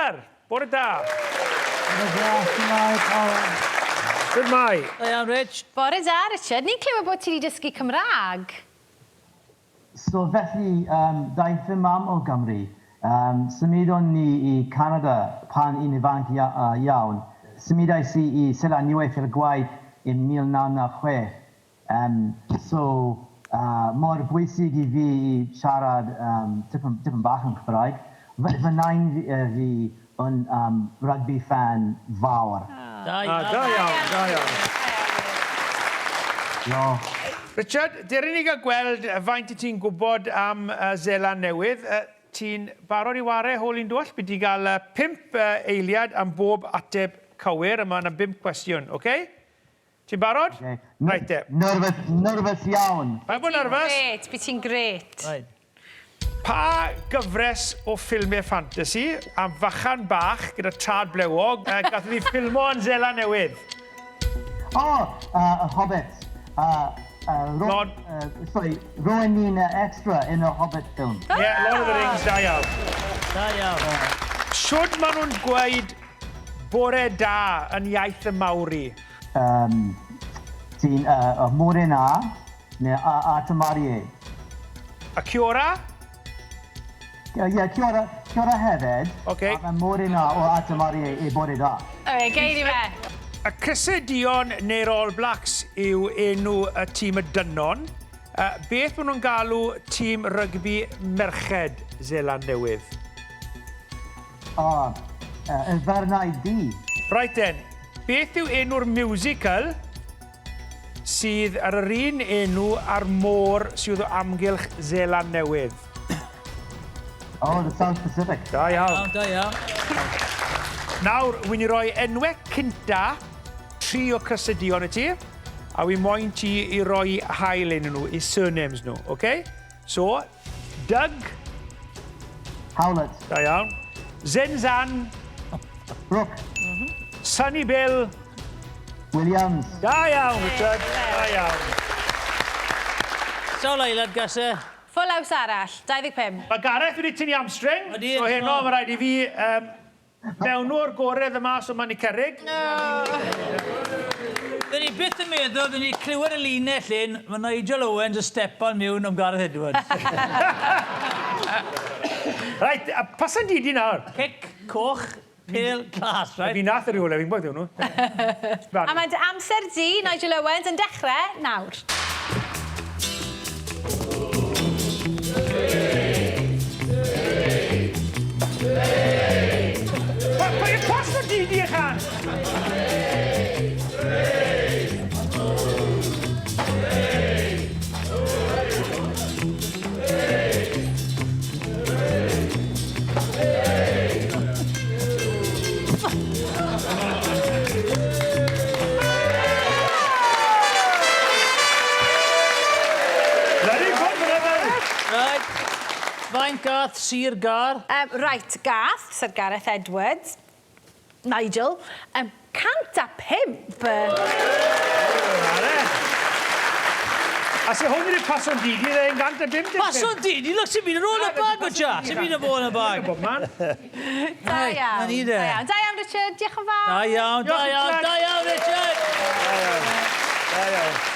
Iar, bore da. Good mai. Da iawn, Rich. Bore da, Richard. Ni'n clywed bod ti wedi dysgu Cymraeg? So felly, daeth fy mam o Gymru. Symudon ni I Canada pan i'n ifanc iawn. Symudais I Sarra niweth i'r gwaith yn 1996. Mor bwysig I fi I siarad tipyn bach yn Cymraeg. Fy nain fi yn rugby fan fawr. Da iawn. Da iawn. Richard, dyn ni gael gweld faint ti'n gwybod am Zeland Newydd. Ti'n barod I ware Holi'n Dwll? Bydd ti'n cael 5 eiliad am bob ateb cywir. Yma yna 5 cwestiwn, oce? Ti'n barod? Okay. Right, Nervous iawn. Mae'n bod nerfus? Gret, bydd ti'n gret. Pa gyfres o ffilmau ffantasi am fachan bach gyda tad blewog gath ni ffilmo yn Zeland Newydd? Y Hobbit. Roen ni'n extra yn y Hobbit film. Lord of the Rings, da iawn. Da iawn. Siwd maen nhw'n gweud bore da yn iaith y Mawri? Ti'n Morena neu Atamarie. A Chwarae? Chwarae hefyd. Okay. A Morena o Atamarie I bore da. Geiri fe. Y Cysydion neu'r All Blacks yw enw y tîm y dynon. Beth maen nhw'n galw tîm rygbi merched Zeland Newydd? Y Fernau D. Right then, beth yw enw'r musical sydd ar yr un enw ar môr sydd o amgylch Zeland Newydd? That sounds specific. Da iawn. Da iawn. Nawr, wy'n I roi enwau cynta 3 o Cysydion I ti, a wy'n moyn ti I roi hael un nhw, I surnames nhw, oce? So, Doug. Howlett. Da iawn. Zenzan. Brooke. Sunny Bill. Williams. Da iawn, Richard. Da iawn. So, Leilad, gasa. Full house arall, 25. Mae Gareth wedi tynnu hamstring. Ydi. So heno, mae rhaid I fi mewn o'r gorau y mas o man I cerrig. Dyn ni byth yn meddwl, dyn ni clywed y linell un, mae Nigel Owens y stepan mewn am Gareth Edwards. Right, pasa'n didi nawr. Cic, coch, pêl, glas, right? Fi nath yr rhywle, fi'n bod nhw. A mae amser di, Nigel Owens, yn dechrau nawr. Pas o didi eich han? Faint gath Sir Gar? Right, Gath, Sir Gareth Edwards. Nigel. 105. A se hwn wedi pas o'n didi, dde'n 105. Pas o'n didi, look, sy'n mynd yn ôl y bag o cha. Sy'n mynd yn ôl y bag. Bob man. Da iawn. Na ni de. Da iawn, Richard. Diolch yn fawr. Da iawn, Richard. Da iawn.